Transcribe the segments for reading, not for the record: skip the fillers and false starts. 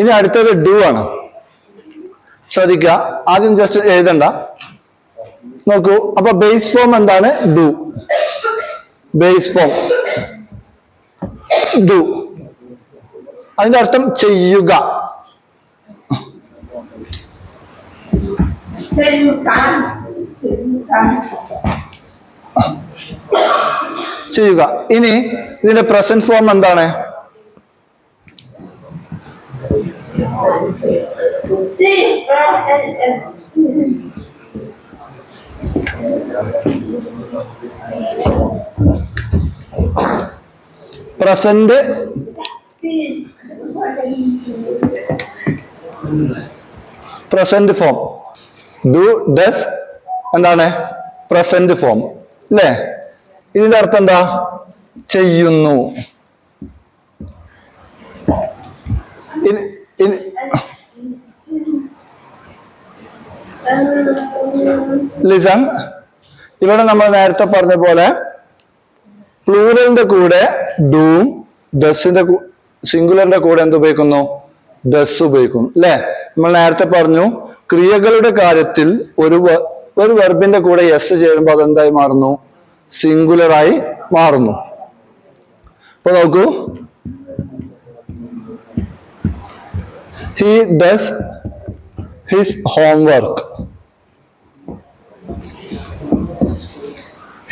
ഇനി അടുത്തത് ഡു ആണ്. ശ്രദ്ധിക്കുക, ആദ്യം ജസ്റ്റ് എഴുതണ്ട, നോക്കൂ. അപ്പൊ ബേസ് ഫോം എന്താണ്? ഡു. ബേസ് ഫോം ഡു, അതിന്റെ അർത്ഥം ചെയ്യുക. ചെയ്യുക. ഇനി ഇതിന്റെ പ്രസന്റ് ഫോം എന്താണ്? Present present form. Do, does എന്താണ്? പ്രസന്റ് ഫോം അല്ലേ? ഇതിന്റെ അർത്ഥം എന്താ? ചെയ്യുന്നു. ലിസൺ, ഇവിടെ നമ്മൾ നേരത്തെ പറഞ്ഞ പോലെ പ്ലൂറലിന്റെ കൂടെ ഡൂം, ഡസിന്റെ സിംഗുലറിന്റെ കൂടെ എന്ത് ഉപയോഗിക്കുന്നു? ഡസ് ഉപയോഗിക്കുന്നു അല്ലെ? നമ്മൾ നേരത്തെ പറഞ്ഞു ക്രിയകളുടെ കാര്യത്തിൽ ഒരു വെർബിന്റെ കൂടെ യെസ് ചേരുമ്പോൾ അതെന്തായി മാറുന്നു? സിംഗുലറായി മാറുന്നു. അപ്പൊ നോക്കൂ, he does his homework.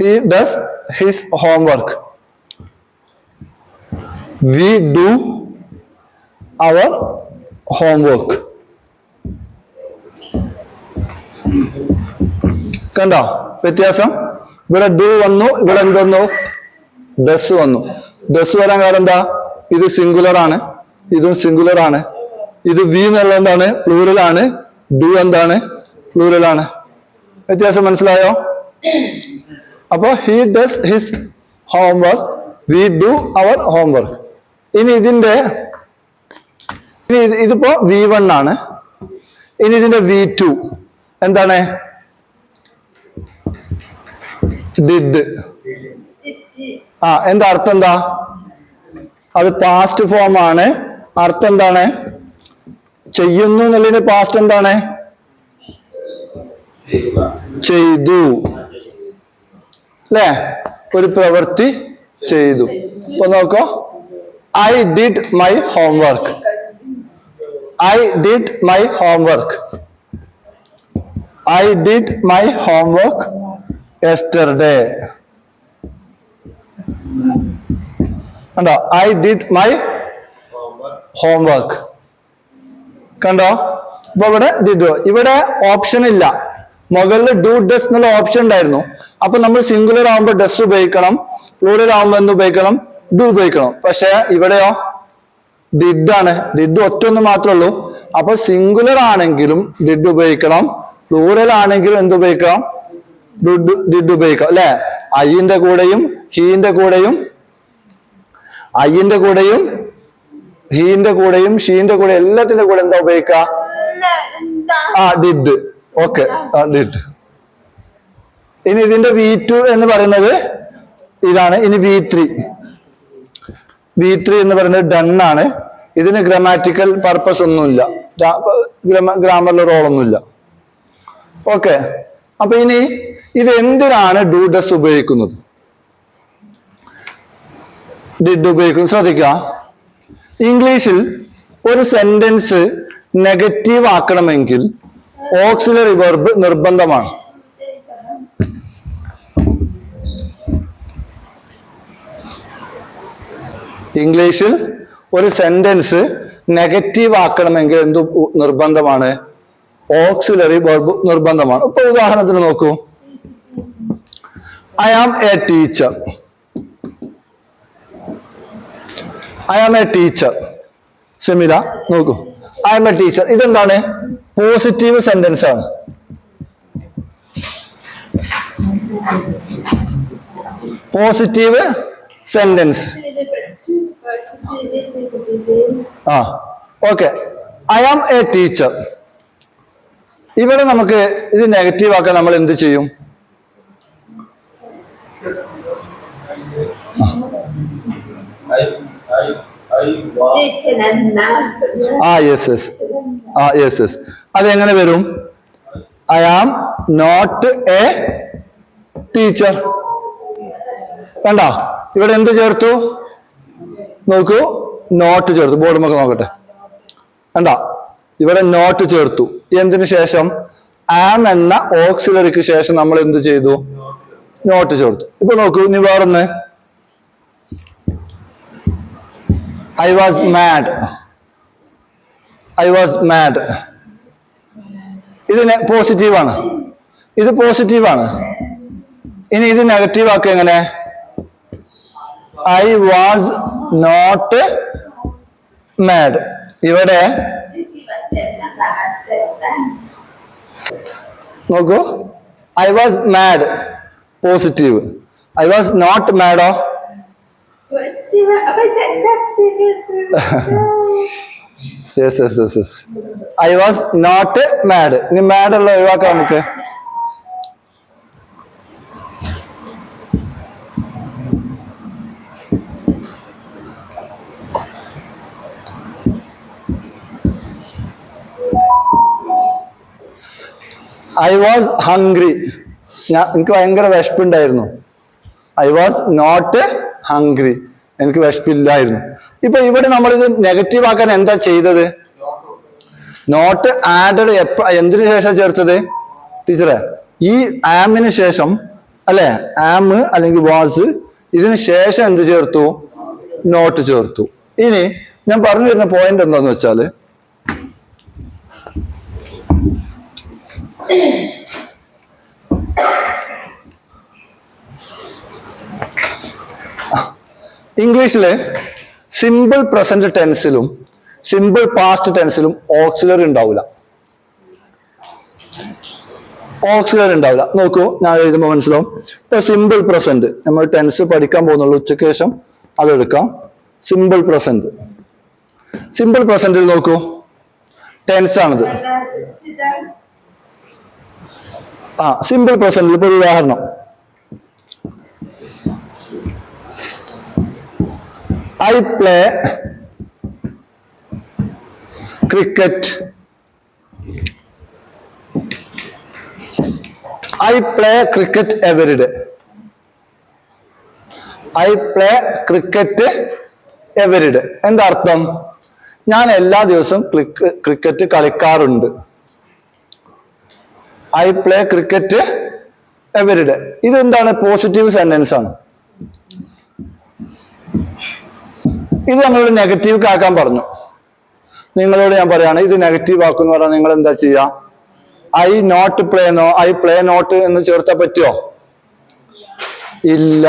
He does his homework. We do our homework. കണ്ടോ വ്യത്യാസം? ഇവിടെ ഡു വന്നു, ഇവിടെ എന്തൊന്നു? ഡസ് വന്നു. ഡസ് വരാൻ കാരണം എന്താ? ഇത് സിംഗുലർ ആണ്, ഇതും സിംഗുലർ ആണ്. ഇത് വി എന്നുള്ളത് എന്താണ്? പ്ലൂറൽ ആണ്. ഡു എന്താണ്? പ്ലൂറൽ ആണ്. വ്യത്യാസം മനസ്സിലായോ? അപ്പൊ he does his homework, we do our homework. ഇനി ഇതിപ്പോ V1 ആണ്. ഇനി ഇതിന്റെ V2 എന്താണ്? ഡിഡ്. എന്താ അർത്ഥം? എന്താ? അത് പാസ്റ്റ് ഫോം ആണ്. അർത്ഥം എന്താണ്? ചെയ്യുന്നു എന്നുള്ളതിന് പാസ്റ്റ് എന്താണ്? ചെയ്തു അല്ലേ? ഒരു പ്രവൃത്തി ചെയ്തു. ഇപ്പൊ നോക്കോ, I did my homework. I did my homework. I did my homework yesterday. കണ്ടോ? I did my homework. കണ്ടോ? അപ്പൊ ഇവിടെ ഓപ്ഷൻ ഇല്ല. മുകളിൽ ഡു ഡസ് എന്നുള്ള ഓപ്ഷൻ ഉണ്ടായിരുന്നു. അപ്പൊ നമ്മൾ സിംഗുലർ ആവുമ്പോ ഡസ് ഉപയോഗിക്കണം, പ്ലൂറൽ ആവുമ്പോ എന്ത് ഉപയോഗിക്കണം? ഡു ഉപയോഗിക്കണം. പക്ഷെ ഇവിടെയോ ഡിഡ് ആണ്. ഡിഡ് ഒറ്റൊന്ന് മാത്രമേ ഉള്ളൂ. അപ്പൊ സിംഗുലർ ആണെങ്കിലും ഡിഡ് ഉപയോഗിക്കണം, പ്ലൂറൽ ആണെങ്കിലും എന്ത് ഉപയോഗിക്കണം? ഡിഡ് ഉപയോഗിക്കാം അല്ലെ? ഐന്റെ കൂടെയും ഹീന്റെ കൂടെയും ഹീന്റെ കൂടെയും ഷീന്റെ കൂടെ എല്ലാത്തിന്റെ കൂടെ എന്താ ഉപയോഗിക്കുക? ഡിഡ്. Okay, did. ഇനി ഇതിന്റെ V2 എന്ന് പറയുന്നത് ഇതാണ്. ഇനി V3 എന്ന് പറയുന്നത് ഡൺ ആണ്. ഇതിന് ഗ്രാമാറ്റിക്കൽ പർപ്പസ് ഒന്നുമില്ല, ഗ്രാമറിൽ റോളൊന്നുമില്ല. ഓക്കെ, അപ്പൊ ഇനി ഇത് എന്തിനാണ് ഡു ഡസ് ഉപയോഗിക്കുന്നത്? ഡിഡ് ഉപയോഗിക്കുന്നത്. ശ്രദ്ധിക്കുക, ഇംഗ്ലീഷിൽ ഒരു സെന്റൻസ് നെഗറ്റീവ് ആക്കണമെങ്കിൽ ഓക്സിലറി വെർബ് നിർബന്ധമാണ്. ഇംഗ്ലീഷിൽ ഒരു സെന്റൻസ് നെഗറ്റീവ് ആക്കണമെങ്കിൽ എന്ത് നിർബന്ധമാണ്? ഓക്സിലറി വെർബ് നിർബന്ധമാണ്. ഇപ്പൊ ഉദാഹരണത്തിന് നോക്കൂ, I am a teacher. I am a teacher. സെമില നോക്കൂ, ഐ ആം എ ടീച്ചർ. ഇതെന്താണ്? പോസിറ്റീവ് സെന്റൻസ് ആണ്. Positive sentence. Okay, I am a teacher. ഇവിടെ നമുക്ക് ഇത് നെഗറ്റീവ് ആക്കാൻ നമ്മൾ എന്ത് ചെയ്യും? യെസ്. യെസ്. അതെങ്ങനെ വരും? I am not a teacher. കണ്ട ഇവിടെ എന്ത് ചേർത്തു? നോക്കൂ, നോട്ട് ചേർത്തു. ബോർഡ് നമുക്ക് നോക്കട്ടെ. കണ്ട ഇവിടെ നോട്ട് ചേർത്തു. എന്തിനു ശേഷം? ആം എന്ന ഓക്സിലറിക്ക് ശേഷം നമ്മൾ എന്ത് ചെയ്തു? നോട്ട് ചേർത്തു. ഇപ്പൊ നോക്കൂ, ഇനി വേറൊന്ന്. I was mad. I was mad. ഇത് പോസിറ്റീവാണ്, ഇത് പോസിറ്റീവാണ്. ഇനി ഇത് നെഗറ്റീവ് ആക്കുക എങ്ങനെ? I was not mad. ഇവിടെ നോക്കൂ, I was mad positive, I was not മാഡോ? Yes. I was not mad. ഇനി മാഡ് ഉള്ള ഒഴിവാക്കാം നമുക്ക്. I was hungry. എനിക്ക് ഭയങ്കര വിശപ്പുണ്ടായിരുന്നു. I was not hungry. എനിക്ക് വിശപ്പില്ലായിരുന്നു. ഇപ്പൊ ഇവിടെ നമ്മളിത് നെഗറ്റീവ് ആക്കാൻ എന്താ ചെയ്തത്? നോട്ട് ആഡഡ് എന്തിനു ശേഷം ചേർത്തത്? ടീച്ചറെ, ഈ ആമിന് ശേഷം അല്ലെ, ആം അല്ലെങ്കിൽ വാസ്, ഇതിന് ശേഷം എന്ത് ചേർത്തു? നോട്ട് ചേർത്തു. ഇനി ഞാൻ പറഞ്ഞു വരുന്ന പോയിന്റ് എന്താന്ന് വെച്ചാല്, ഇംഗ്ലീഷില് സിമ്പിൾ പ്രസന്റ് ടെൻസിലും സിമ്പിൾ പാസ്റ്റ് ടെൻസിലും ഓക്സിലറി ഉണ്ടാവില്ല. ഓക്സിലറി ഉണ്ടാവില്ല. നോക്കൂ, ഞാൻ എഴുതുമ്പോൾ മനസ്സിലാവും. ഇപ്പൊ സിമ്പിൾ പ്രസന്റ് നമ്മൾ ടെൻസ് പഠിക്കാൻ പോകുന്നുള്ളൂ, ഉച്ചയ്ക്ക് ശേഷം അതെടുക്കാം. സിമ്പിൾ പ്രസന്റ്, സിമ്പിൾ പ്രസന്റിൽ നോക്കൂ, ടെൻസ് ആണിത്. സിമ്പിൾ പ്രസന്റിൽ ഇപ്പൊ ഒരു ഉദാഹരണം, I play cricket. I play cricket every day. I play cricket every day. എന്താ അർത്ഥം? ഞാൻ എല്ലാ ദിവസവും ക്രിക്കറ്റ് കളിക്കാറുണ്ട്. I play cricket every day. ഇതെന്താണ്? പോസിറ്റീവ് സെന്റൻസ് ആണ്. ഇത് നമ്മളോട് നെഗറ്റീവ് ആക്കാൻ പറഞ്ഞു. നിങ്ങളോട് ഞാൻ പറയാണ്, ഇത് നെഗറ്റീവ് ആക്കുന്ന പറഞ്ഞാൽ നിങ്ങൾ എന്താ ചെയ്യാ? I not play no, I play not എന്ന് ചേർത്താൻ പറ്റുമോ? ഇല്ല.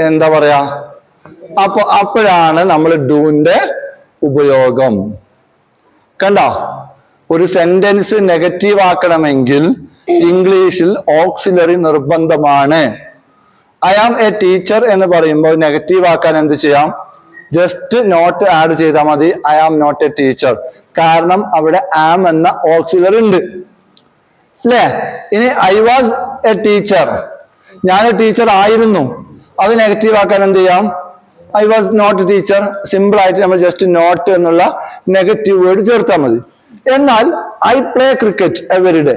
എന്താ പറയാ? അപ്പോഴാണ് നമ്മൾ ഡൂന്റെ ഉപയോഗം. കണ്ടോ? ഒരു സെന്റൻസ് നെഗറ്റീവ് ആക്കണമെങ്കിൽ ഇംഗ്ലീഷിൽ ഓക്സിലറി നിർബന്ധമാണ്. ഐ ആം എ ടീച്ചർ എന്ന് പറയുമ്പോൾ നെഗറ്റീവ് ആക്കാൻ എന്ത് ചെയ്യാം? ജസ്റ്റ് നോട്ട് ആഡ് ചെയ്താൽ മതി. I am not a teacher. കാരണം അവിടെ ആം എന്ന ഓക്സിലറി ഉണ്ട്, അല്ലേ? ഇനി ഐ വാസ് എ ടീച്ചർ, ഞാൻ ടീച്ചർ ആയിരുന്നു, അത് നെഗറ്റീവ് ആക്കാൻ എന്ത് ചെയ്യാം? I was not teacher. Simple ആയിട്ട് നമ്മൾ ജസ്റ്റ് നോട്ട് എന്നുള്ള നെഗറ്റീവ് വേർഡ് ചേർത്താൽ മതി. എന്നാൽ I play cricket every day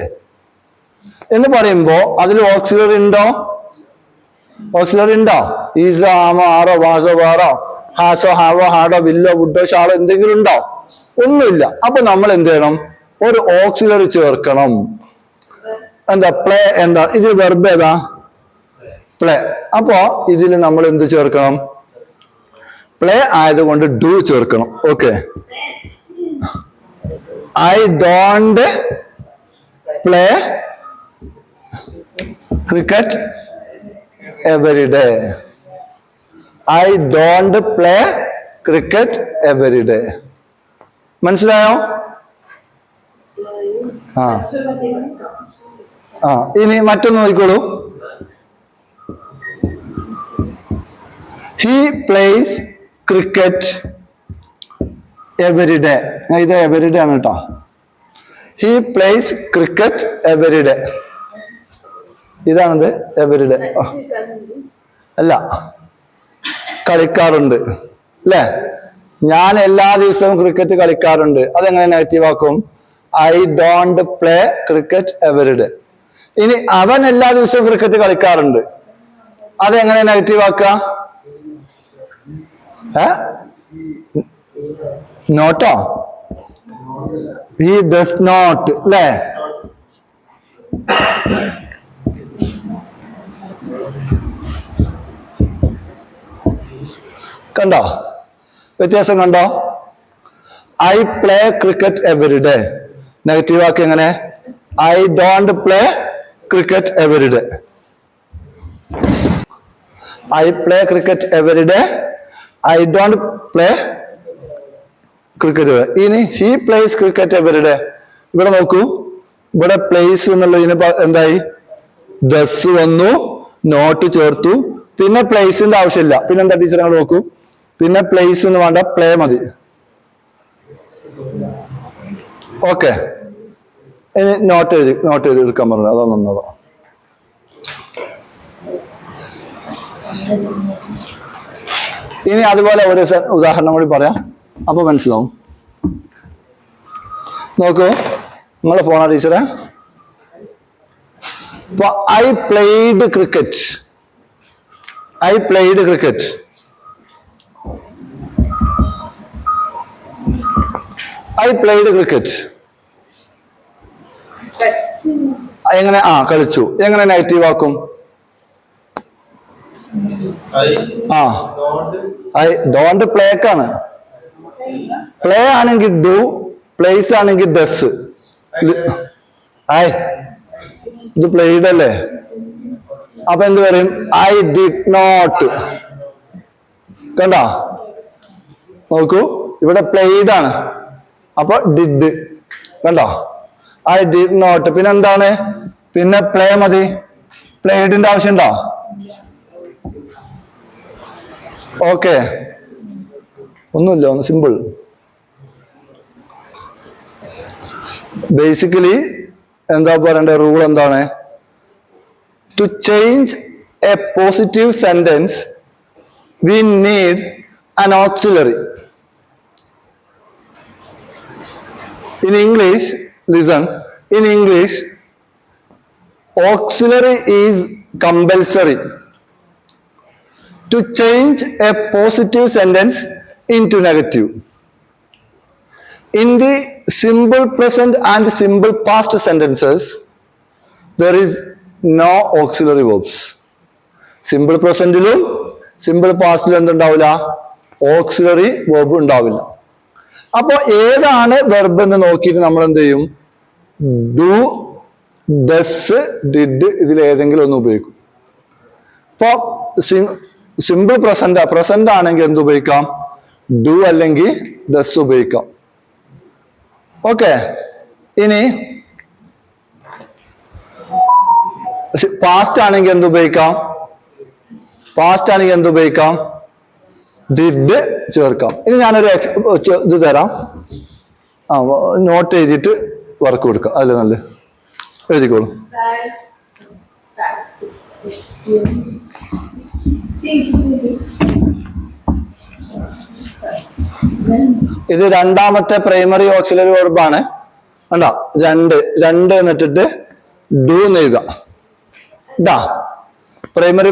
എന്ന് പറയുമ്പോ അതിൽ ഓക്സിലറി ഉണ്ടോ? ഓക്സിലറി ഉണ്ടോ? ഈസോ, ആമോ, ആറോ, വാസോ, വാറോ, ഹാസോ, ഹാവോ, ഹാഡോ, വില്ലോ, വുഡോ, ഷാളോ എന്തെങ്കിലും ഉണ്ടോ? ഒന്നുമില്ല. അപ്പൊ നമ്മൾ എന്ത് ചെയ്യണം? ഒരു ഓക്സിലറി ചേർക്കണം. എന്താ? പ്ലേ. എന്താ ഇത്? വെർബ് ഏതാ? പ്ലേ. അപ്പോ ഇതിൽ നമ്മൾ എന്ത് ചേർക്കണം? പ്ലേ ആയതുകൊണ്ട് ഡു ചേർക്കണം. Okay. I don't play cricket every day. I don't play cricket every day. മനസ്സിലായോ? ഇനി മറ്റൊന്ന് നോക്കിക്കോളൂ. He plays cricket every day. ഇത് എവരി ഡേ ആണ് കേട്ടോ. He plays cricket every day. ഇതാണിത്, എവരി ഡേ. അല്ല, കളിക്കാറുണ്ട്, അല്ലേ? ഞാൻ എല്ലാ ദിവസവും ക്രിക്കറ്റ് കളിക്കാറുണ്ട്. അതെങ്ങനെ നെഗറ്റീവ് ആക്കും? I don't play cricket every day. ഇനി അവൻ എല്ലാ ദിവസവും ക്രിക്കറ്റ് കളിക്കാറുണ്ട്. അതെങ്ങനെ നെഗറ്റീവ് ആക്കുക? നോട്ടോ? ഹി ഡസ് നോട്ട് അല്ലേ? കണ്ടോ വ്യത്യാസം? കണ്ടോ? I play cricket every day negative ആക്കി എങ്ങനെ? I don't play cricket every day. I play cricket every day, I don't play cricket. ഇനി he plays cricket every day. ഇവിടെ നോക്കൂ, ഇവിടെ പ്ലേസ് എന്നുള്ളതിന് എന്തായി? ഡസ് വന്നു, നോട്ട് ചേർത്തു, പിന്നെ പ്ലേസിന്റെ ആവശ്യമില്ല. പിന്നെ എന്താ ടീച്ചർ ഞങ്ങൾ നോക്കൂ, പിന്നെ പ്ലേസ് എന്ന് വേണ്ട, പ്ലേ മതി. ഓക്കെ, ഇനി നോട്ട് എഴുതി എടുക്കാൻ പറഞ്ഞു. അതാ നന്നതാ. ഇനി അതുപോലെ ഒരു ഉദാഹരണം കൂടി പറയാം, അപ്പൊ മനസ്സിലാവും. നോക്കൂ, നിങ്ങളെ ഫോണാ ടീച്ചറെ. ഇപ്പൊ I played cricket. I played cricket. I played cricket എങ്ങനെ? കളിച്ചു. എങ്ങനെ നെഗറ്റീവ് ആക്കും? ഐ ഡോണ്ട് പ്ലേക്കാണ്. പ്ലേ ആണെങ്കിൽ ഡു, പ്ലേസ് ആണെങ്കിൽ ഡസ്. ഇത് പ്ലേഡ് അല്ലേ? അപ്പൊ എന്ത് പറയും? I did not. കണ്ടോ? നോക്കൂ, ഇവിടെ പ്ലേഡ് ആണ്, അപ്പൊ ഡിഡ്. കണ്ടോ? I did not. പിന്നെ എന്താണ്? പിന്നെ പ്ലേ മതി. പ്ലേഡിന്റെ ആവശ്യമുണ്ടോ? ഓക്കെ, ഒന്നുമില്ല, ഒന്ന് സിമ്പിൾ. ബേസിക്കലി എന്താ പറയണ്ട റൂൾ എന്താണ്? To change a positive sentence we need an auxiliary. In English, listen, in English, auxiliary is compulsory to change a positive sentence into negative. In the simple present and simple past sentences, there is no auxiliary verbs. Simple presentിലും simple പാസ്റ്റിലും എന്തുണ്ടാവില്ല? Auxiliary verb ഉണ്ടാവില്ല. അപ്പൊ ഏതാണ് verb എന്ന് നോക്കിയിട്ട് നമ്മൾ എന്ത് ചെയ്യും? ഡു, ഡസ്, ഡിഡ് ഇതിലേതെങ്കിലും ഒന്ന് ഉപയോഗിക്കും. ഇപ്പൊ സിമ്പിൾ പ്രസന്റ് ആണെങ്കിൽ എന്ത് ഉപയോഗിക്കാം? ഡു അല്ലെങ്കിൽ ഡസ് ഉപയോഗിക്കാം. ഓക്കെ, ഇനി പാസ്റ്റ് ആണെങ്കിൽ എന്ത് ഉപയോഗിക്കാം? പാസ്റ്റ് ആണെങ്കിൽ എന്ത് ഉപയോഗിക്കാം? ഡിഡ് ചേർക്കാം. ഇനി ഞാനൊരു ഇത് തരാം, നോട്ട് എഴുതിയിട്ട് വർക്ക് കൊടുക്കാം. അല്ലേ നല്ല എഴുതിക്കോളൂ. ഇത് രണ്ടാമത്തെ പ്രൈമറി ഓക്സിലറി വെർബാണ്. കണ്ടോ? രണ്ട് എന്നിട്ടിട്ട് ഡു എന്ന് എഴുതാം. ഇതാ പ്രൈമറി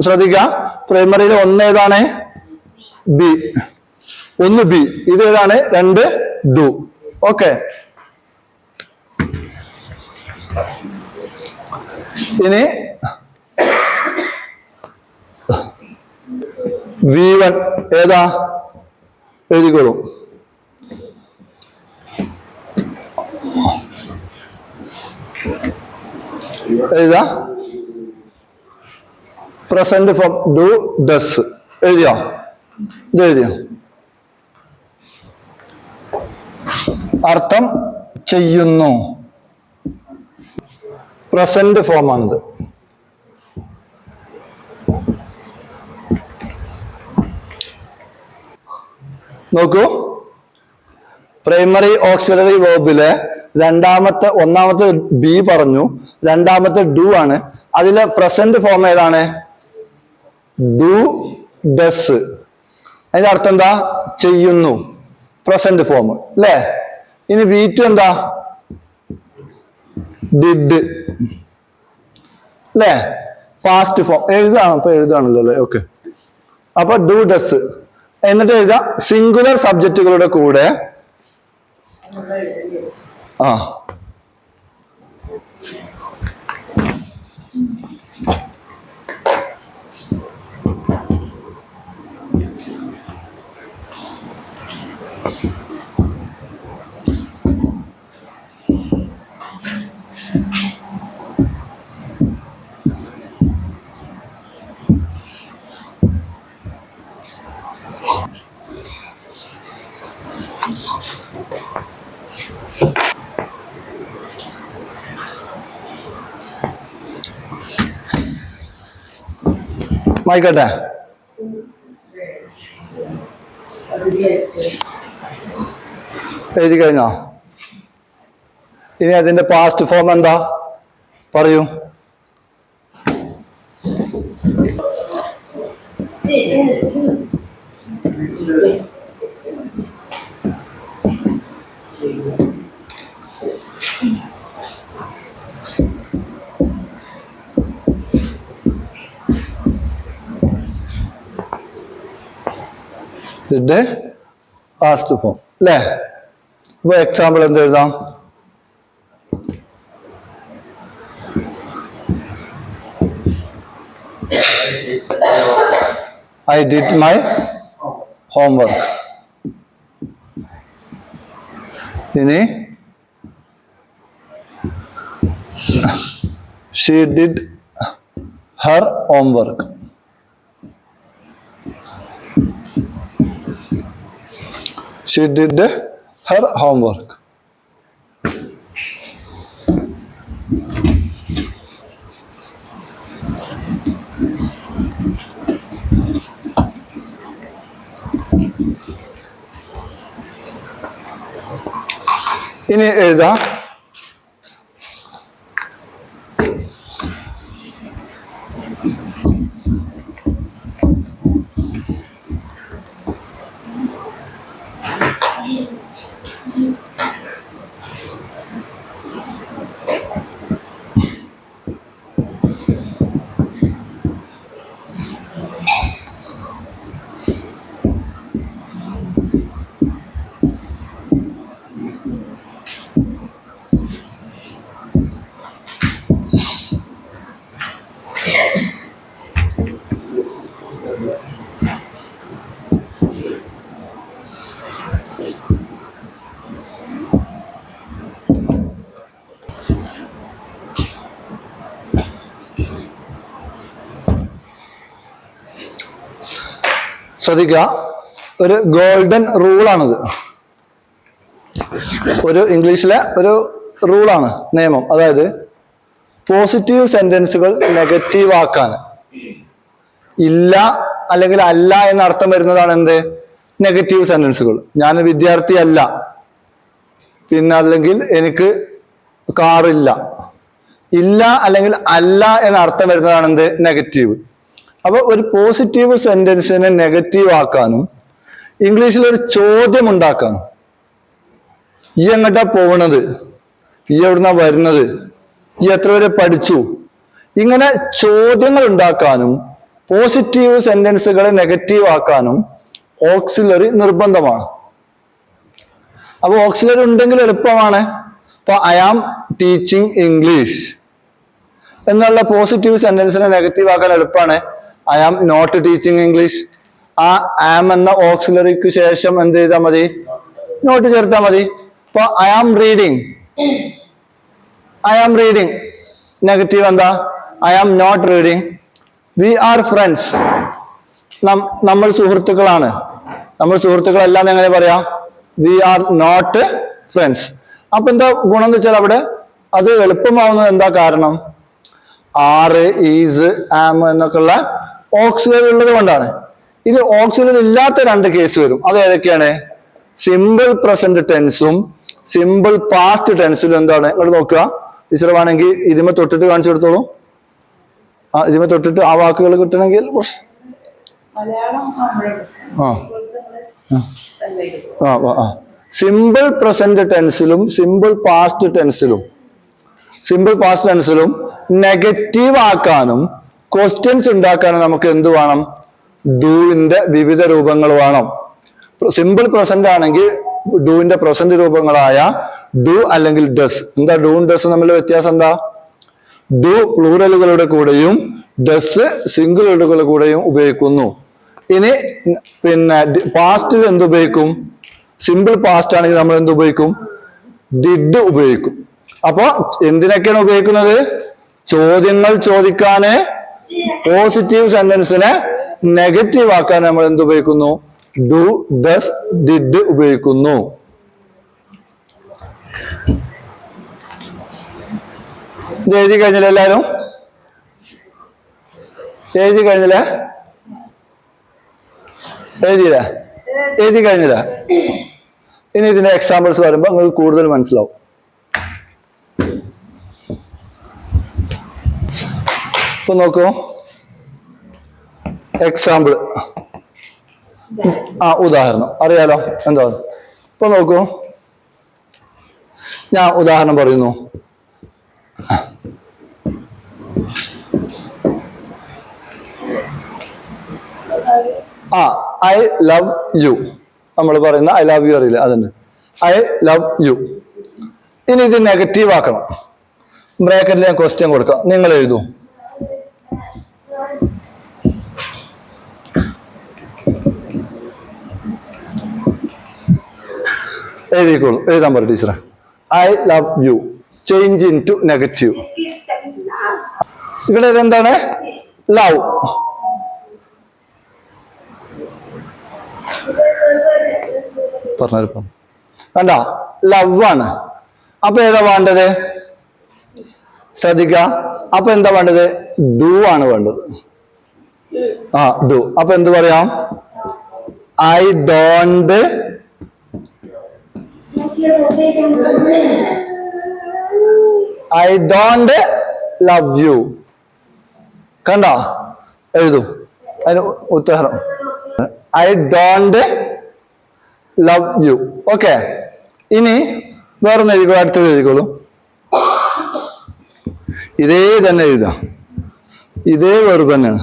ശ്രദ്ധിക്കുക, പ്രൈമറിയിൽ ഒന്ന് ഏതാണ്? ബി. ഒന്ന് ബി. ഇത് ഏതാണ്? രണ്ട് ഡു. ഓക്കെ, ഇനി V1 ഏതാ? എഴുതിക്കോളൂ. എഴുതാ പ്രസന്റ് ഫോം ഡു, ഡസ്. എഴുതിയോ? ഇത് എഴുതിയോ? അർത്ഥം ചെയ്യുന്നു. പ്രസന്റ് ഫോമാണിത്. നോക്കൂ, പ്രൈമറി ഓക്സിലറി വേർബിലെ ഒന്നാമത്തെ ബി പറഞ്ഞു, രണ്ടാമത്തെ ഡു ആണ്. അതിലെ പ്രസന്റ് ഫോം ഏതാണ്? Do, does. അതിന്റെ അർത്ഥം എന്താ? ചെയ്യുന്നു, പ്രസന്റ് ഫോം അല്ലേ. ഇനി V2 എന്താ? ഡിഡ് അല്ലേ, പാസ്റ്റ് ഫോം. എഴുതാണല്ലോ അല്ലേ, ഓക്കെ. അപ്പൊ ഡു ഡസ്. എന്നിട്ട് എഴുതാം സിംഗുലർ സബ്ജക്റ്റുകളുടെ കൂടെ വായിക്കട്ടെ. എഴുതി കഴിഞ്ഞോ? ഇനി അതിന്റെ പാസ്റ്റ് ഫോം എന്താ പറയൂ? ഇതിന്റെ പാസ്റ്റ് ഫോം അല്ലേ. അപ്പൊ എക്സാമ്പിൾ എന്ത് എഴുതാം? I did my homework. ഇനി she did her homework. She did her homework. ഇനി എഴുതാം ശ്രദ്ധിക്കുക, ഒരു ഗോൾഡൻ റൂളാണിത്. ഒരു ഇംഗ്ലീഷിലെ ഒരു റൂളാണ്, നിയമം. അതായത് പോസിറ്റീവ് സെന്റൻസുകൾ നെഗറ്റീവ് ആക്കാൻ ഇല്ല അല്ലെങ്കിൽ അല്ല എന്ന അർത്ഥം വരുന്നതാണ് എന്ത്? നെഗറ്റീവ് സെന്റൻസുകൾ. ഞാൻ വിദ്യാർത്ഥി അല്ല, പിന്നെ അല്ലെങ്കിൽ എനിക്ക് കാറില്ല. ഇല്ല അല്ലെങ്കിൽ അല്ല എന്ന അർത്ഥം വരുന്നതാണ് എന്ത്? നെഗറ്റീവ്. അപ്പൊ ഒരു പോസിറ്റീവ് സെന്റൻസിനെ നെഗറ്റീവ് ആക്കാനും ഇംഗ്ലീഷിൽ ഒരു ചോദ്യം ഉണ്ടാക്കാനും, ഈ എങ്ങോട്ടാ പോകണത്, ഈ എവിടുന്നാ വരുന്നത്, ഈ എത്ര വരെ പഠിച്ചു, ഇങ്ങനെ ചോദ്യങ്ങൾ ഉണ്ടാക്കാനും പോസിറ്റീവ് സെന്റൻസുകളെ നെഗറ്റീവ് ആക്കാനും ഓക്സിലറി നിർബന്ധമാണ്. അപ്പൊ ഓക്സിലറി ഉണ്ടെങ്കിൽ എളുപ്പമാണ്. ഇപ്പൊ ഐ ആം ടീച്ചിങ് ഇംഗ്ലീഷ് എന്നുള്ള പോസിറ്റീവ് സെന്റൻസിനെ നെഗറ്റീവ് ആക്കാൻ എളുപ്പമാണ്. I am not teaching English. ആ ആം എന്ന ഓക്സിലറിക്ക് ശേഷം എന്ത് ചെയ്താൽ മതി? നോട്ട് ചേർത്താൽ മതി. ഇപ്പൊ I am reading, I am reading negative എന്താ? I am not reading. We are friends, നമ്മൾ സുഹൃത്തുക്കളാണ്. നമ്മൾ സുഹൃത്തുക്കളല്ലാന്ന് എങ്ങനെ പറയാം? We are not friends. അപ്പൊ എന്താ ഗുണം എന്ന് വെച്ചാൽ അവിടെ അത് എളുപ്പമാവുന്നത് എന്താ കാരണം? ആറ്, ഈസ്, ആം എന്നൊക്കെയുള്ള ഓക്സിലറി ഉള്ളത് കൊണ്ടാണ്. ഇനി ഓക്സിലറി ഇല്ലാത്ത രണ്ട് കേസ് വരും. അത് ഏതൊക്കെയാണ്? സിമ്പിൾ പ്രസന്റ് ടെൻസും സിമ്പിൾ പാസ്റ്റ് ടെൻസിലും എന്താണ്? ഇവിടെ നോക്കുക, ടീച്ചർ വേണമെങ്കിൽ ഇതിമ തൊട്ടിട്ട് കാണിച്ചു കൊടുത്തോളൂ. ഇതിമ തൊട്ടിട്ട് ആ വാക്കുകൾ കിട്ടണമെങ്കിൽ സിമ്പിൾ പ്രസന്റ് ടെൻസിലും സിമ്പിൾ പാസ്റ്റ് ടെൻസിലും നെഗറ്റീവ് ആക്കാനും ക്വസ്റ്റ്യൻസ് ഉണ്ടാക്കാനും നമുക്ക് എന്ത് വേണം? ഡൂവിന്റെ വിവിധ രൂപങ്ങൾ വേണം. സിമ്പിൾ പ്രസന്റ് ആണെങ്കിൽ ഡൂവിന്റെ പ്രസന്റ് രൂപങ്ങളായ ഡു അല്ലെങ്കിൽ ഡസ്. എന്താ ഡൂവും ഡസ് തമ്മിലുള്ള വ്യത്യാസം എന്താ? ഡു പ്ലൂറലുകളുടെ കൂടെയും ഡസ് സിംഗുലറുകളുടെ കൂടെയും ഉപയോഗിക്കുന്നു. ഇനി പിന്നെ പാസ്റ്റിൽ എന്ത് ഉപയോഗിക്കും? സിമ്പിൾ പാസ്റ്റ് ആണെങ്കിൽ നമ്മൾ എന്ത് ഉപയോഗിക്കും? ഡിഡ് ഉപയോഗിക്കും. അപ്പൊ എന്തിനൊക്കെയാണ് ഉപയോഗിക്കുന്നത്? ചോദ്യങ്ങൾ ചോദിക്കാന്, പോസിറ്റീവ് സെന്റൻസിനെ നെഗറ്റീവ് ആക്കാൻ നമ്മൾ എന്ത് ഉപയോഗിക്കുന്നു? ഡു, ഡസ്, ഡിഡ് ഉപയോഗിക്കുന്നു. ഇത് എഴുതി കഴിഞ്ഞില്ല? എല്ലാരും എഴുതി കഴിഞ്ഞില്ലേ? എഴുതി കഴിഞ്ഞില്ല? ഇനി ഇതിന്റെ എക്സാമ്പിൾസ് വരുമ്പോ നിങ്ങൾക്ക് കൂടുതൽ മനസ്സിലാവും. ഇപ്പൊ നോക്കൂ, എക്സാമ്പിൾ. ഉദാഹരണം അറിയാലോ എന്താ? ഇപ്പൊ നോക്കൂ, ഞാൻ ഉദാഹരണം പറയുന്നു. I love U. നമ്മൾ പറയുന്ന ഐ ലവ് യു അറിയില്ല, അതന്നെ ഐ ലവ് യു. ഇനി ഇത് നെഗറ്റീവ് ആക്കണം. ബ്രാക്കറ്റിൽ ഞാൻ ക്വസ്റ്റ്യൻ കൊടുക്കാം, നിങ്ങൾ എഴുതൂ. എഴുതിക്കോളൂ, എഴുതാൻ പറയും ടീച്ചറെ. I love you change into negative. ഇവിടെ ഇതെന്താണ്? ലവ്. പറഞ്ഞപ്പം കണ്ട, ലവ് ആണ്. അപ്പൊ ഏതാ വേണ്ടത്? ശ്രദ്ധിക്ക. അപ്പൊ എന്താ വേണ്ടത്? ഡു ആണ് വേണ്ടത്. ഡു. അപ്പൊ എന്ത് പറയാം? I don't love you. കണ്ട, എഴുതൂ അതിന് ഉത്തരം. I don't love you. Okay. ഇനി വേറൊന്ന് എഴുതിക്കോളൂ, അടുത്തത് എഴുതിക്കോളൂ. ഇതേ തന്നെ എഴുതാം, ഇതേ വെർബ് തന്നെയാണ്.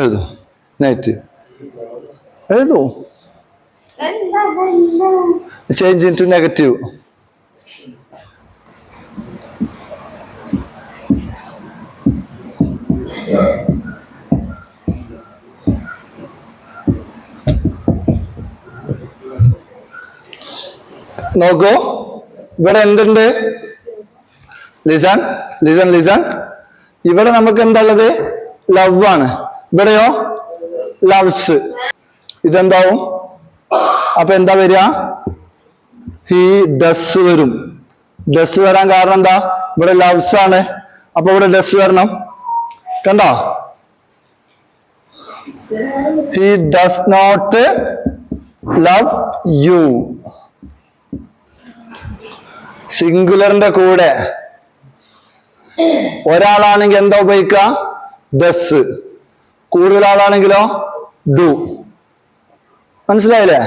എഴുതൂ, നെഗറ്റീവ് എഴുതൂ. Change into negative. നോക്കൂ, ഇവിടെ എന്തുണ്ട്? ലിസൺ. ഇവിടെ നമുക്ക് എന്താ ഉള്ളത്? ലവ് ആണ്. ഇവിടെയോ ലവ്സ്. ഇതെന്താവും? അപ്പൊ എന്താ വരിക? ഹി ഡസ് വരും. ഡസ് വരാൻ കാരണം എന്താ? ഇവിടെ ലവ്സ് ആണ്, അപ്പൊ ഇവിടെ ഡസ് വരണം. കണ്ടോ? He does not love you. സിംഗുലറിന്റെ കൂടെ ഒരാളാണെങ്കിൽ എന്താ ഉപയോഗിക്കുക? ഡസ്. കൂടുതൽ ആളാണെങ്കിലോ ഡു. മനസ്സിലായില്ലേ?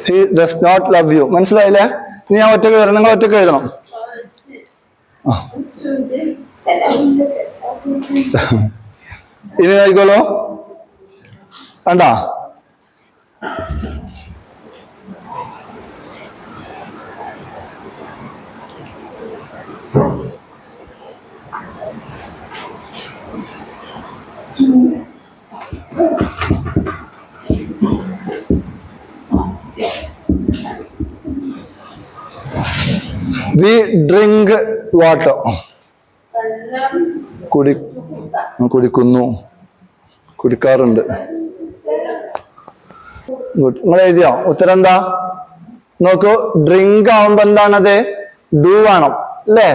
He does not love you. മനസ്സിലായില്ലേ? ഇനി ഞാൻ ഒറ്റക്ക് വരണം, നിങ്ങൾ ഒറ്റക്ക് എഴുതണം. ഇനി ആയിക്കോളൂ. കണ്ടാ? We drink water. കുടിക്കുന്നു, കുടിക്കാറുണ്ട്. നിങ്ങൾ എഴുതിയോ? ഉത്തരം എന്താ? നോക്കൂ, ഡ്രിങ്ക് ആവുമ്പോ എന്താണത്? ഡു വേണം അല്ലേ?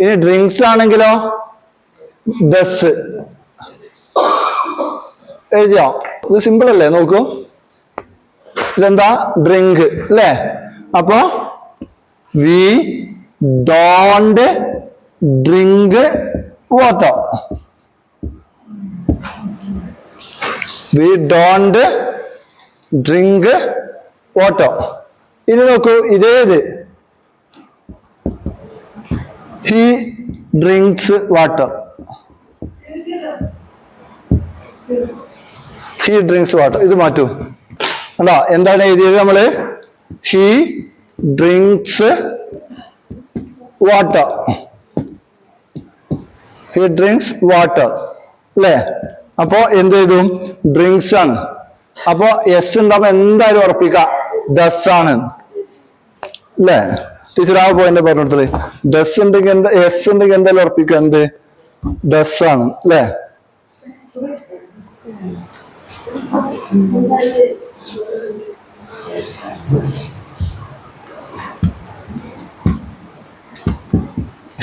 ഇനി ഡ്രിങ്ക്സ് ആണെങ്കിലോ ഡസ്. എഴുതിയോ? ഇത് സിമ്പിൾ അല്ലേ? നോക്കൂ, ഇതെന്താ? ഡ്രിങ്ക് അല്ലേ? അപ്പൊ We don't drink water. We don't drink water. ഇനി നോക്കൂ, ഇതേത്? He drinks water. He drinks water. ഇത് മാറ്റൂ. അല്ല, എന്താണ് എഴുതിയത് നമ്മള്? He drinks water. He drinks water. അല്ലേ? അപ്പോ എന്ത് ചെയ്തു? ഡ്രിങ്ക്സ് ആണ്. അപ്പോ എസ് ഉണ്ടാവുമ്പോ എന്തായാലും ഉറപ്പിക്കാം ഡസ് ആണ്. അല്ലേ? ടീച്ചർ ആ പോയിന്റ് പറഞ്ഞു കൊടുത്തത്. ഡസ് ഉണ്ടെങ്കിൽ എന്താ, എസ് ഉണ്ടെങ്കിൽ എന്തായാലും ഉറപ്പിക്കുക എന്ത്? ഡസ് ആണ്. അല്ലേ?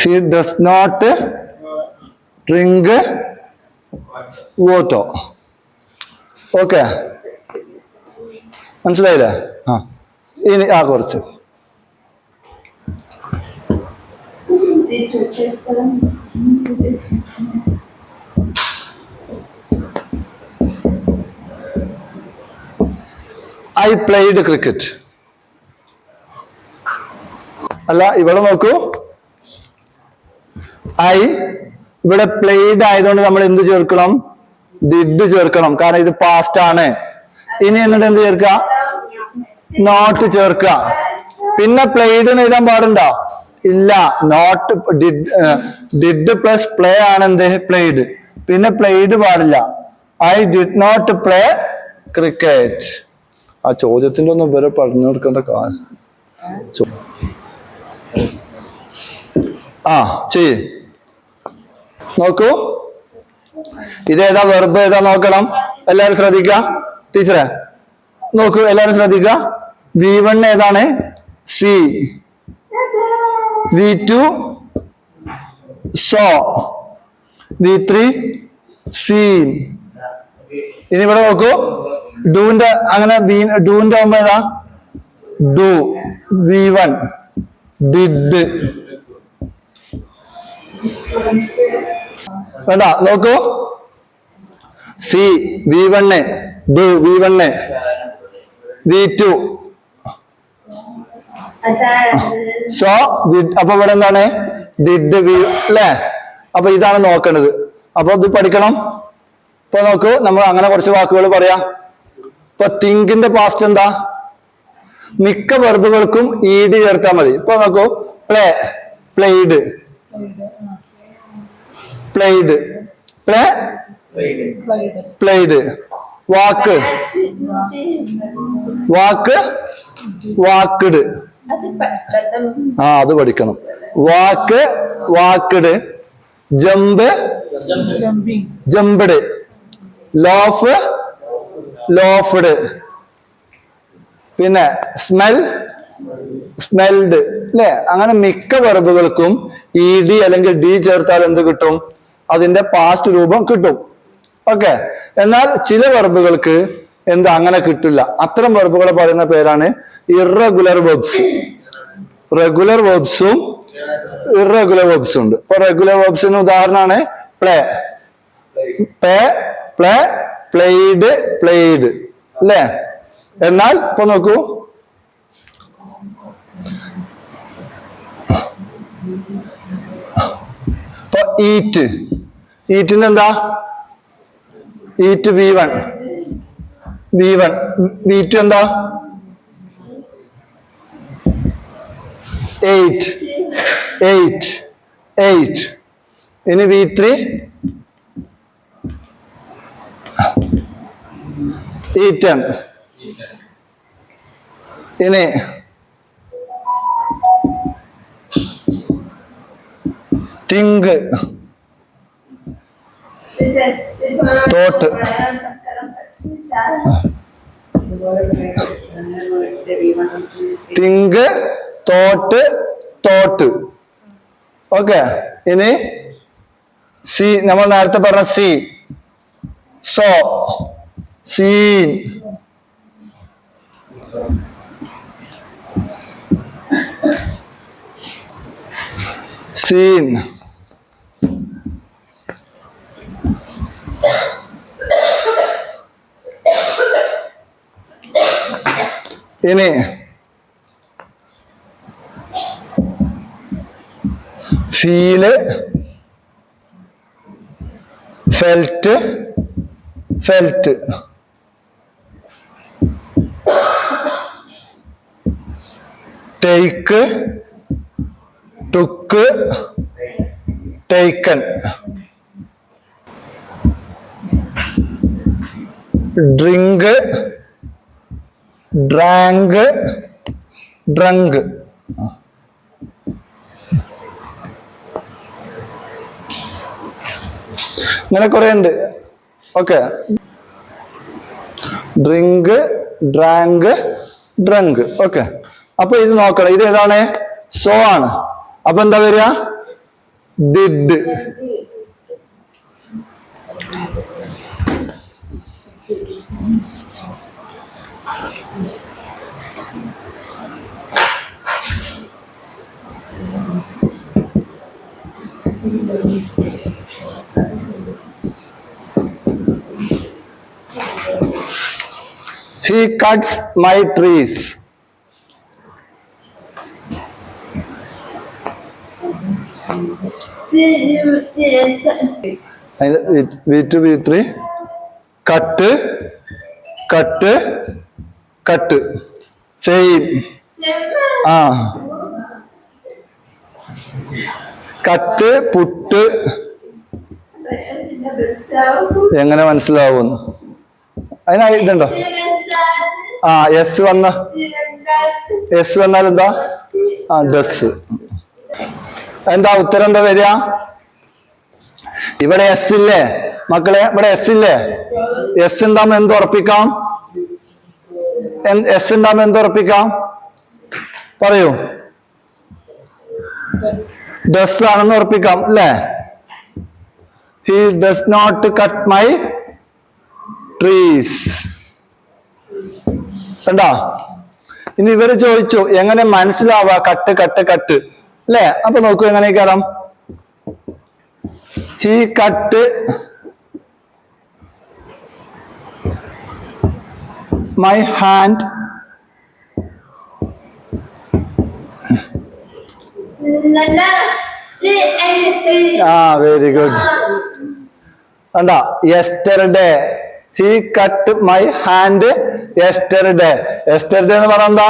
He does not drink water. Okay, മനസ്സിലായില്ലേ? ഇനി കുറച്ച് I played cricket. അല്ല, ഇവിടെ നോക്കൂ, ഇവിടെ പ്ലേഡ് ആയതുകൊണ്ട് നമ്മൾ എന്ത് ചേർക്കണം? ഡിഡ് ചേർക്കണം, കാരണം ഇത് പാസ്റ്റ് ആണ്. ഇനി എന്നിട്ട് എന്ത് ചേർക്ക? നോട്ട് ചേർക്ക. പിന്നെ പ്ലേഡ് എഴുതാൻ പാടുണ്ടോ? ഇല്ല. നോട്ട് ഡിഡ് പ്ലസ് പ്ലേ ആണ് എന്ത്? പ്ലേഡ്. പിന്നെ പ്ലേഡ് പാടില്ല. I did not play cricket. ആ ചോദ്യത്തിന്റെ ഒന്നും ഇവരെ പറഞ്ഞു കൊടുക്കേണ്ട കാര്യം. ചെയ് നോക്കൂ, ഇതേതാ വെർബ് ഏതാ നോക്കണം. എല്ലാരും ശ്രദ്ധിക്കുക. ടീച്ചറെ നോക്കൂ, എല്ലാരും ശ്രദ്ധിക്കുക. V1 ഏതാണ്? See. V2 saw. V3 seen. ഇനി ഇവിടെ നോക്കൂ, ഡൂന്റെ അങ്ങനെ ഡൂന്റെ ആവുമ്പോ ഏതാ? ഡു. V1 did. വേണ്ട, നോക്കൂ, C V1, do V1, V2 so. അപ്പൊ ഇവിടെ എന്താണ്? ഡിഡ് അല്ലേ? അപ്പൊ ഇതാണ് നോക്കേണ്ടത്. അപ്പൊ ഇത് പഠിക്കണം. ഇപ്പൊ നോക്കൂ, നമ്മൾ അങ്ങനെ കുറച്ച് വാക്കുകൾ പറയാം. ഇപ്പൊ തിങ്കിന്റെ പാസ്റ്റ് എന്താ? മിക്ക വെർബുകൾക്കും ഇഡി ചേർത്താൽ മതി. ഇപ്പൊ നോക്കൂ, play, played, played, play, played. Walk, walk, walked. അത് പഠിക്കണം. Walk, walked. Jump, jumped. Laugh, laughed. പിന്നെ സ്മെൽ, സ്മെൽഡ്. അല്ലെ? അങ്ങനെ മിക്ക വെർബുകൾക്കും ഇഡി അല്ലെങ്കിൽ ഡി ചേർത്താൽ എന്ത് കിട്ടും? അതിന്റെ പാസ്റ്റ് രൂപം കിട്ടും. ഓക്കെ. എന്നാൽ ചില വെർബുകൾക്ക് എന്താ അങ്ങനെ കിട്ടില്ല. അത്തരം വെർബുകളെ പറയുന്ന പേരാണ് ഇറഗുലർ വെർബ്സ്. റെഗുലർ വെർബ്സും ഇറഗുലർ വെർബ്സും ഉണ്ട്. ഇപ്പൊ റെഗുലർ വെർബ്സിന് ഉദാഹരണമാണ് പ്ലേ, പേ, പ്ലേ, പ്ലേഡ്, പ്ലേഡ്. അല്ലേ? എന്നാൽ ഇപ്പൊ നോക്കൂ, ഇപ്പൊ ഈറ്റ്, ഈറ്റിന് എന്താ? Eat V1, V1. V2 എന്താ? 8, 8, 8. ഇനി V3 eaten. ഇനി think, thought. Think, thought, thought. Okay. ഇനി സി, നമ്മൾ നേരത്തെ പറഞ്ഞ സി, സോ, സീൻ. seen. ഇനി feel, felt, felt. Take, took, taken. Drink, drank, drunk. ഇങ്ങനെ കുറെ ഉണ്ട്. Okay, drink, drank, drunk. Okay, അപ്പൊ ഇത് നോക്കണം, ഇത് ഏതാണ്? സോ ആണ്. അപ്പൊ എന്താ വരിക? Did. He cuts my trees. V2, V3. Cut, cut, cut. Same. Cut, put. എങ്ങനെ മനസ്സിലാവും? അതിനായി ഇതുണ്ടോ? എസ് വന്ന, എസ് വന്നാൽ എന്താ? ഡസ്. എന്താ ഉത്തരം? എന്താ വരിക? ഇവിടെ എസ് ഇല്ലേ മക്കളെ? ഇവിടെ എസ് ഇല്ലേ? എസ് ഉണ്ടാകുമ്പോ എന്ത് ഉറപ്പിക്കാം? എസ് ഉണ്ടാകുമ്പോ എന്ത് ഉറപ്പിക്കാം? പറയൂ. ഡസ് ആണെന്ന് ഉറപ്പിക്കാം അല്ലേ? He does not cut my trees. കണ്ടോ? ഇനി ഇവര് ചോദിച്ചു എങ്ങനെ മനസ്സിലാവാ കട്ട് കട്ട് കട്ട് അല്ലേ? അപ്പൊ നോക്കൂ എങ്ങനെ കയറാം. He cut my hand. Very good. എന്താ? Yesterday. He cut my hand yesterday. Yesterday എന്ന് പറഞ്ഞാൽ എന്താ?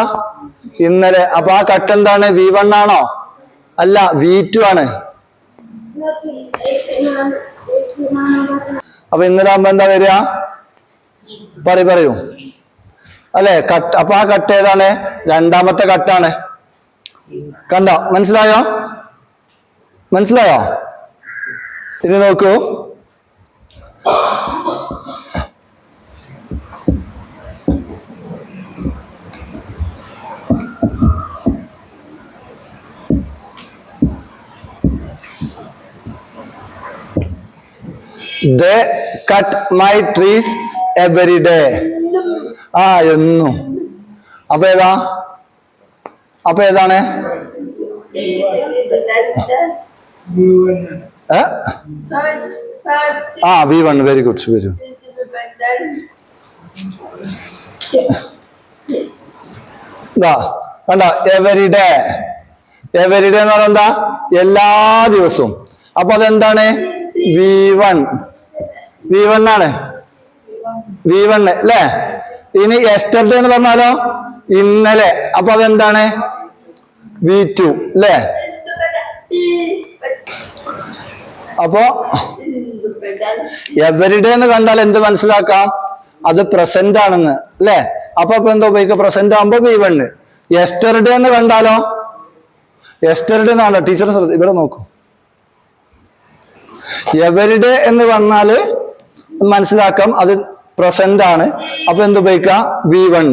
ഇന്നലെ. അപ്പൊ ആ കട്ട് എന്താണ്? V1 ആണോ? അല്ല, V2 ആണ്. അപ്പൊ ഇന്നലെ ആകുമ്പോ എന്താ വരിക? പറയൂ അല്ലെ? കട്ട്. അപ്പൊ ആ കട്ട് ഏതാണ്? രണ്ടാമത്തെ കട്ടാണ്. കണ്ടോ? മനസ്സിലായോ? മനസ്സിലായോ? ഇനി നോക്കൂ. They cut my trees every day. എന്നും. അപ്പൊ ഏതാ? അപ്പൊ ഏതാണ്? V1. Very good. Very good. കണ്ടോ? Every day. എവരി ഡേ എന്ന് പറഞ്ഞാൽ എന്താ? എല്ലാ ദിവസവും. അപ്പൊ അതെന്താണ്? V1. V1 ആണ്. V1 അല്ലേ? ഇനി യെസ്റ്റർഡേ എന്ന് പറഞ്ഞാലോ? ഇന്നലെ. അപ്പൊ അതെന്താണ്? V2 അല്ലേ? അപ്പോ എവരിഡേ എന്ന് കണ്ടാൽ എന്ത് മനസ്സിലാക്കാം? അത് പ്രസന്റ് ആണെന്ന് അല്ലേ? അപ്പൊ എന്താ ഉപയോഗിക്കുക? പ്രസന്റ് ആകുമ്പോ V1. യെസ്റ്റർഡേ എന്ന് കണ്ടാലോ? യെസ്റ്റർഡേ എന്നാണോ? ടീച്ചർ ഇവിടെ നോക്കൂ. എവരിഡേ എന്ന് പറഞ്ഞാല് മനസ്സിലാക്കാം അത് പ്രസന്റ് ആണ്. അപ്പൊ എന്തുപയോഗിക്കാം? V1.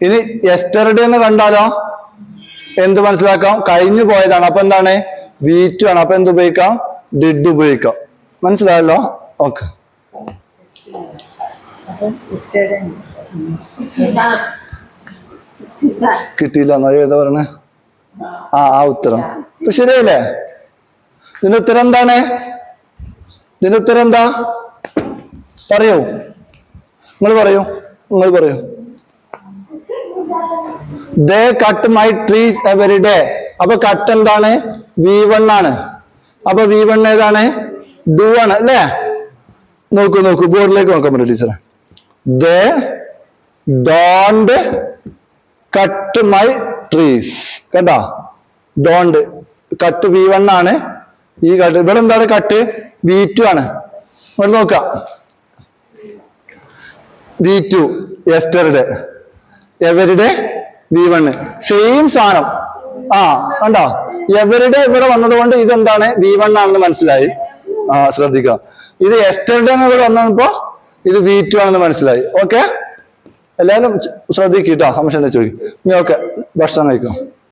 ഇനി യെസ്റ്റർഡേ എന്ന് കണ്ടാലോ എന്ത് മനസ്സിലാക്കാം? കഴിഞ്ഞു പോയതാണ്. അപ്പൊ എന്താണ്? V2 ആണ്. അപ്പൊ എന്തുപയോഗിക്കാം? ഡിഡ് ഉപയോഗിക്കാം. മനസ്സിലായല്ലോ? ഓക്കെ. കിട്ടിയില്ല എന്നോ? ഏതാ പറഞ്ഞേ? ആ ഉത്തരം ഇപ്പൊ ശരിയല്ലേ? ഇതിന്റെ ഉത്തരം എന്താണ്? ഇതിന്റെ ഉത്തരം എന്താ? പറയൂ, നിങ്ങൾ പറയൂ. They cut my trees every day. അപ്പൊ കട്ട് എന്താണ്? V1 ആണ്. അപ്പൊ V1 ഏതാണ്? ഡു ആണ് അല്ലേ? നോക്കൂ ബോർഡിലേക്ക് നോക്കാൻ പറ്റും ടീച്ചറെ. They don't cut my trees. കേട്ടോ, ഡോണ്ട് കട്ട് V1 ആണ്. ഈ കട്ട് ഇവിടെ എന്താണ്? കട്ട് V2 ആണ്. ഇവിടെ നോക്കാം, V2 yesterday, everyday V1. Same സാധനം. കണ്ടോ, എവരിഡേ ഇവിടെ വന്നതുകൊണ്ട് ഇതെന്താണ്? V1 ആണെന്ന് മനസ്സിലായി. ശ്രദ്ധിക്കുക, ഇത് യെസ്റ്റർഡേ ഇവിടെ വന്നപ്പോ ഇത് V2 ആണെന്ന് മനസ്സിലായി. ഓക്കെ, എല്ലാവരും ശ്രദ്ധിക്കട്ടോ, സംശയം ചോദിക്കും. ഓക്കെ, ഭക്ഷണം കഴിക്കാം.